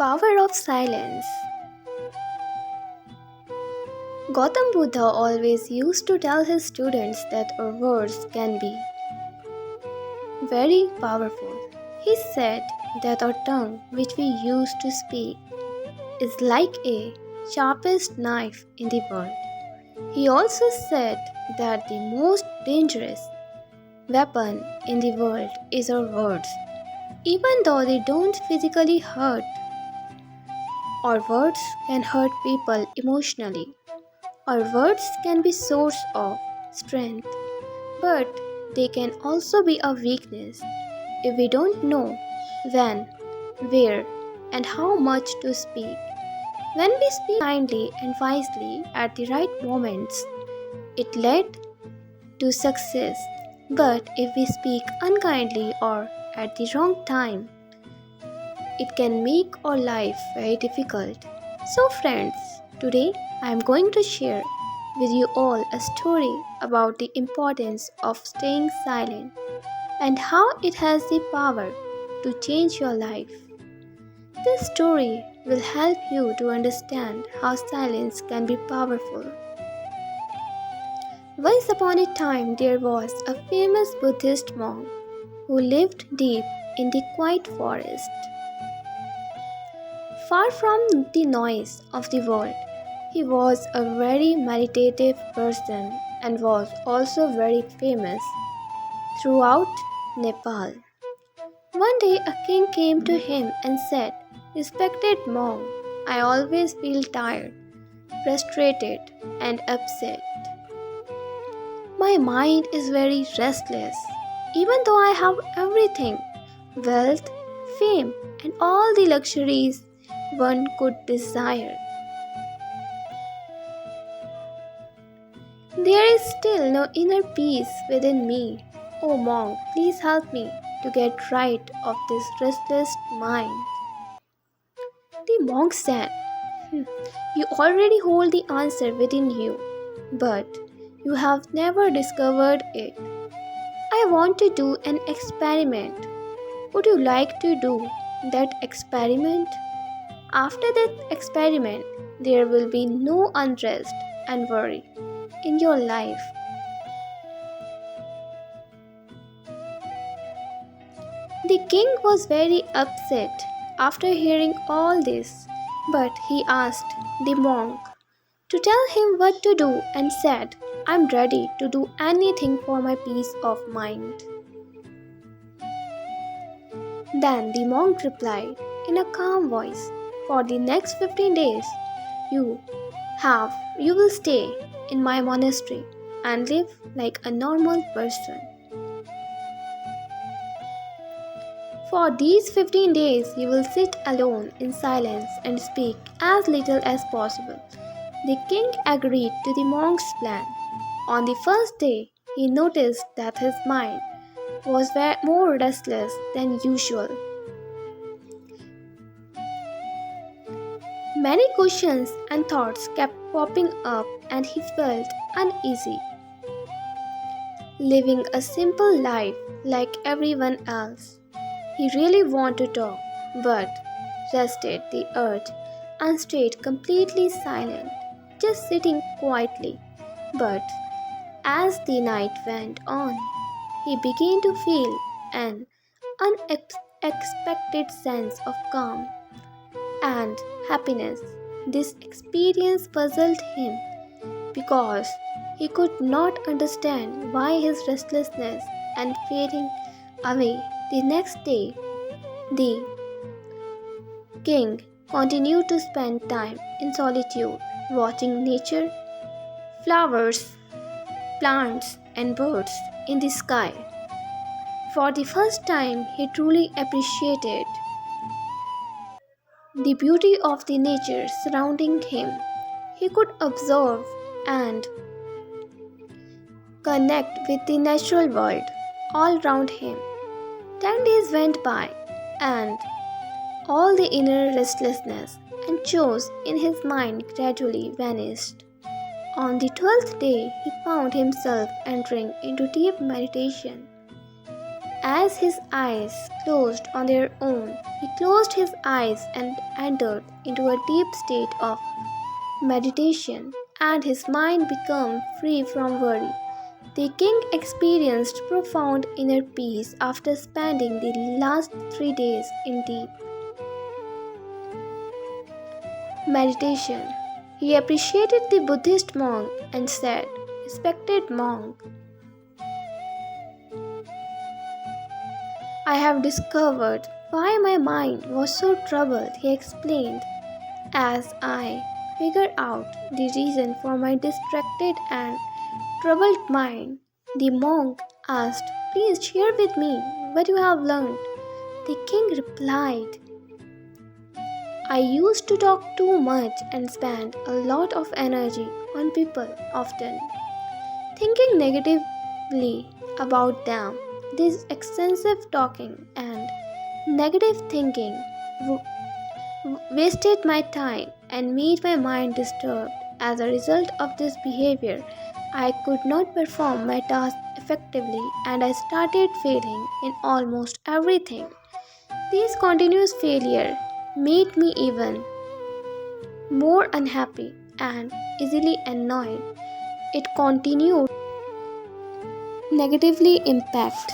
Power of silence. Gautam Buddha always used to tell his students that our words can be very powerful. He said that our tongue, which we use to speak, is like a sharpest knife in the world. He also said that the most dangerous weapon in the world is our words. Even though they don't physically hurt, our words can hurt people emotionally. Our words can be source of strength, but they can also be a weakness if we don't know when, where, and how much to speak. When we speak kindly and wisely at the right moments, it led to success. But if we speak unkindly or at the wrong time, it can make our life very difficult. So, friends, today I am going to share with you all a story about the importance of staying silent and how it has the power to change your life. This story will help you to understand how silence can be powerful. Once upon a time, there was a famous Buddhist monk who lived deep in the quiet forest. Far from the noise of the world, he was a very meditative person and was also very famous throughout Nepal. One day a king came to him and said, "Respected monk, I always feel tired, frustrated, and upset. My mind is very restless, even though I have everything wealth, fame, and all the luxuries one could desire. There is still no inner peace within me. Oh monk, please help me to get rid of this restless mind." The monk said, You already hold the answer within you, but you have never discovered it. I want to do an experiment. Would you like to do that experiment? After that experiment, there will be no unrest and worry in your life." The king was very upset after hearing all this, but he asked the monk to tell him what to do and said, "I'm ready to do anything for my peace of mind." Then the monk replied in a calm voice, "For the next 15 days, you you will stay in my monastery and live like a normal person. For these 15 days, you will sit alone in silence and speak as little as possible." The king agreed to the monk's plan. On the first day, he noticed that his mind was more restless than usual. Many questions and thoughts kept popping up and he felt uneasy. Living a simple life like everyone else, he really wanted to talk, but rested the earth and stayed completely silent, just sitting quietly. But as the night went on, he began to feel an unexpected sense of calm and happiness. This experience puzzled him because he could not understand why his restlessness and fading away. The next day, the king continued to spend time in solitude, watching nature, flowers, plants, and birds in the sky. For the first time, he truly appreciated the beauty of the nature surrounding him. He could observe and connect with the natural world all around him. 10 days went by, and all the inner restlessness and chores in his mind gradually vanished. On the 12th day, he found himself entering into deep meditation. As his eyes closed on their own, he closed his eyes and entered into a deep state of meditation, and his mind became free from worry. The king experienced profound inner peace after spending the last 3 days in deep meditation. He appreciated the Buddhist monk and said, "Respected monk, I have discovered why my mind was so troubled," he explained. "As I figure out the reason for my distracted and troubled mind," the monk asked, "Please share with me what you have learned." The king replied, "I used to talk too much and spend a lot of energy on people, often thinking negatively about them. This excessive talking and negative thinking wasted my time and made my mind disturbed. As a result of this behavior, I could not perform my task effectively and I started failing in almost everything. This continuous failure made me even more unhappy and easily annoyed. It continued negatively impact.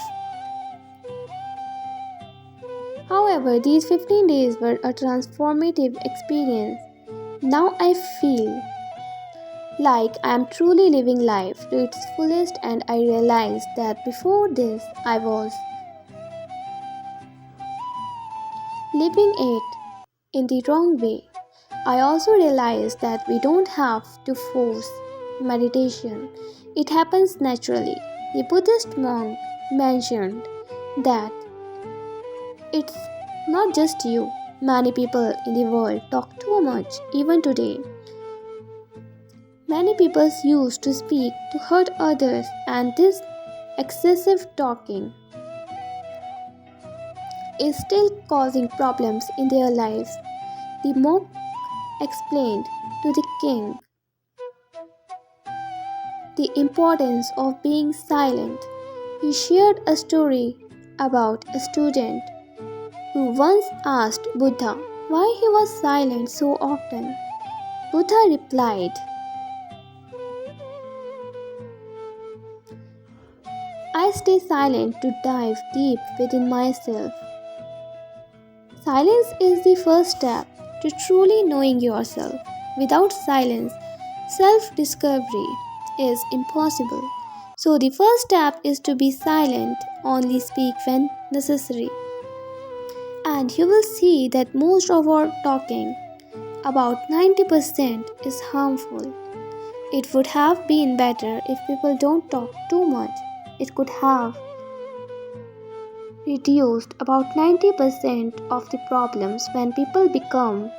However, these 15 days were a transformative experience. Now I feel like I am truly living life to its fullest, and I realized that before this I was living it in the wrong way. I also realized that we don't have to force meditation, it happens naturally. The Buddhist monk mentioned that it's not just you. Many people in the world talk too much, even today. Many people used to speak to hurt others, and this excessive talking is still causing problems in their lives. The monk explained to the king the importance of being silent. He shared a story about a student who once asked Buddha why he was silent so often. Buddha replied, "I stay silent to dive deep within myself." Silence is the first step to truly knowing yourself. Without silence, self-discovery is impossible. So the first step is to be silent, only speak when necessary. And you will see that most of our talking, about 90%, is harmful. It would have been better if people don't talk too much. It could have reduced about 90% of the problems when people become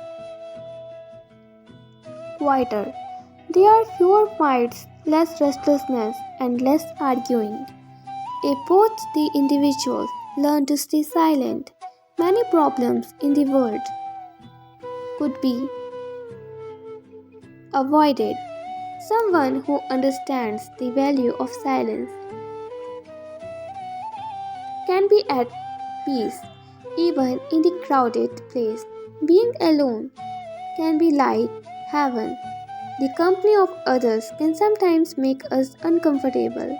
quieter. There are fewer fights, less restlessness, and less arguing. If both the individuals learn to stay silent, many problems in the world could be avoided. Someone who understands the value of silence can be at peace even in the crowded place. Being alone can be like heaven. The company of others can sometimes make us uncomfortable.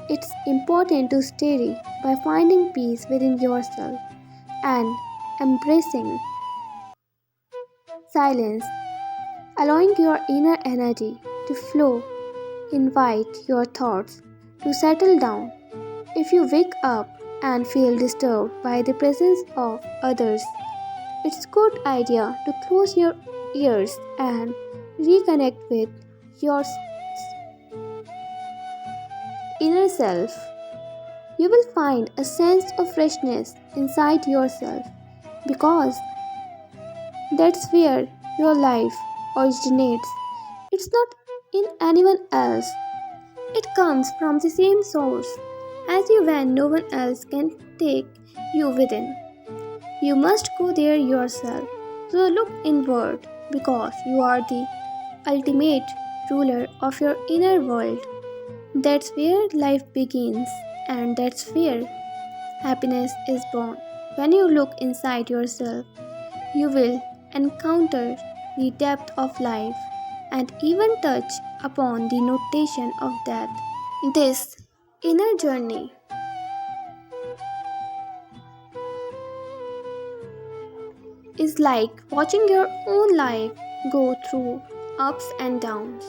It's important to steady by finding peace within yourself and embracing silence, allowing your inner energy to flow. Invite your thoughts to settle down. If you wake up and feel disturbed by the presence of others, it's a good idea to close your ears and reconnect with your inner self. You will find a sense of freshness inside yourself because that's where your life originates. It's not in anyone else. It comes from the same source as you when no one else can take you within. You must go there yourself. So look inward because you are the ultimate ruler of your inner world. That's where life begins and that's where happiness is born. When you look inside yourself, you will encounter the depth of life and even touch upon the notation of death. This inner journey is like watching your own life go through ups and downs,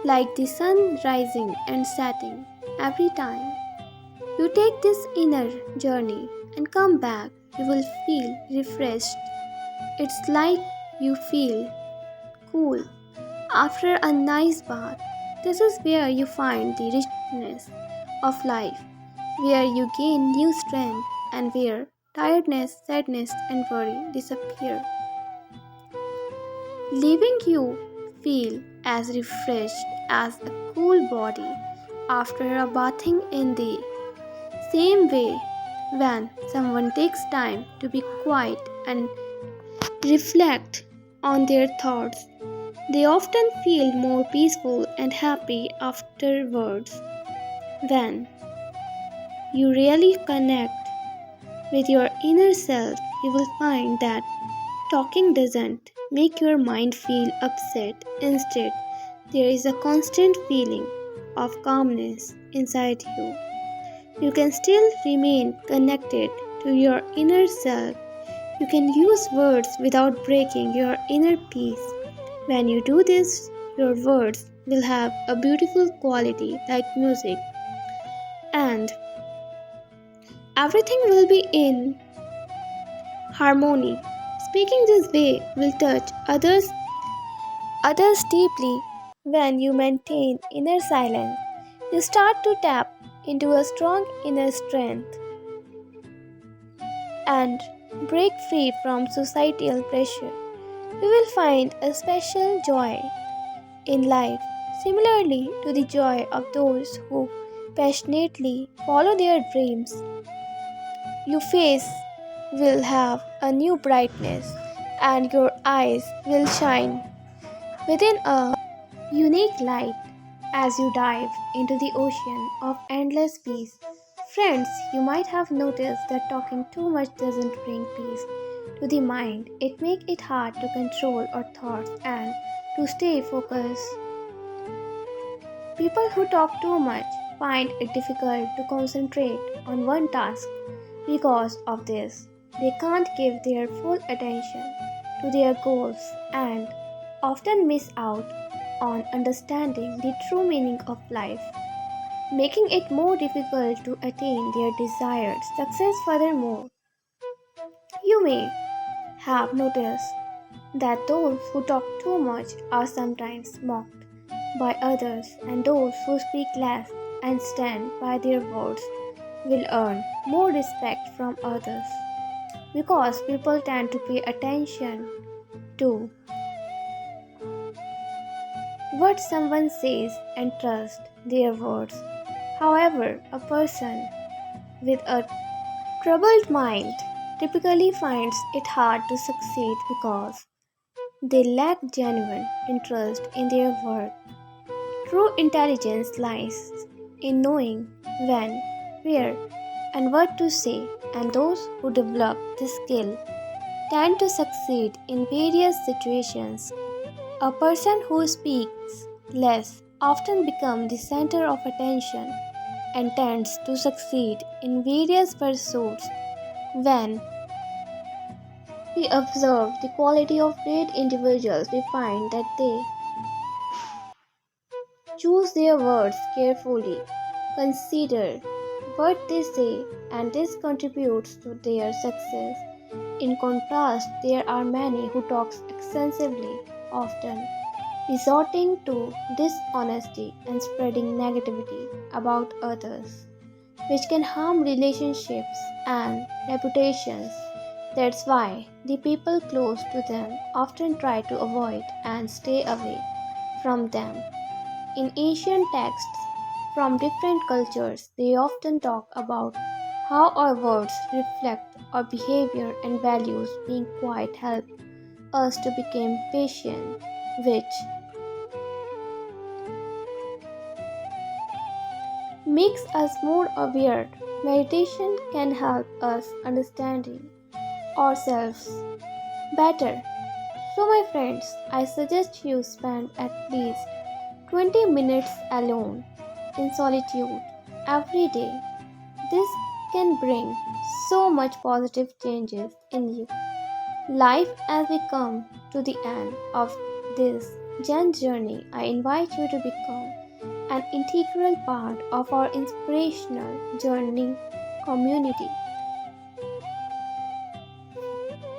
like the sun rising and setting every time. You take this inner journey and come back, you will feel refreshed. It's like you feel cool after a nice bath. This is where you find the richness of life, where you gain new strength and where tiredness, sadness, and worry disappear, leaving you feel as refreshed as a cool body after a bathing in the same way. When someone takes time to be quiet and reflect on their thoughts, they often feel more peaceful and happy afterwards. When you really connect with your inner self, you will find that talking doesn't make your mind feel upset. Instead, there is a constant feeling of calmness inside you. You can still remain connected to your inner self. You can use words without breaking your inner peace. When you do this, your words will have a beautiful quality like music, and everything will be in harmony. Speaking this way will touch others deeply. When you maintain inner silence, you start to tap into a strong inner strength and break free from societal pressure. You will find a special joy in life, similarly to the joy of those who passionately follow their dreams. Your face will have a new brightness and your eyes will shine within a unique light as you dive into the ocean of endless peace. Friends, you might have noticed that talking too much doesn't bring peace to the mind. It makes it hard to control our thoughts and to stay focused. People who talk too much find it difficult to concentrate on one task. Because of this, they can't give their full attention to their goals and often miss out on understanding the true meaning of life, making it more difficult to attain their desired success. Furthermore, you may have noticed that those who talk too much are sometimes mocked by others, and those who speak less and stand by their words will earn more respect from others because people tend to pay attention to what someone says and trust their words. However, a person with a troubled mind typically finds it hard to succeed because they lack genuine interest in their work. True intelligence lies in knowing when, where, and what to say, and those who develop this skill tend to succeed in various situations. A person who speaks less often becomes the center of attention and tends to succeed in various pursuits. When we observe the quality of great individuals, we find that they choose their words carefully, consider what they say, and this contributes to their success. In contrast, there are many who talk extensively, often resorting to dishonesty and spreading negativity about others, which can harm relationships and reputations. That's why the people close to them often try to avoid and stay away from them. In ancient texts from different cultures, they often talk about how our words reflect our behavior and values. Being quiet help us to become patient, which makes us more aware Meditation can help us understanding ourselves better. So, my friends, I suggest you spend at least 20 minutes alone in solitude every day. This can bring so much positive changes in you. Life as we come to the end of this Zen journey, I invite you to become an integral part of our inspirational journey community.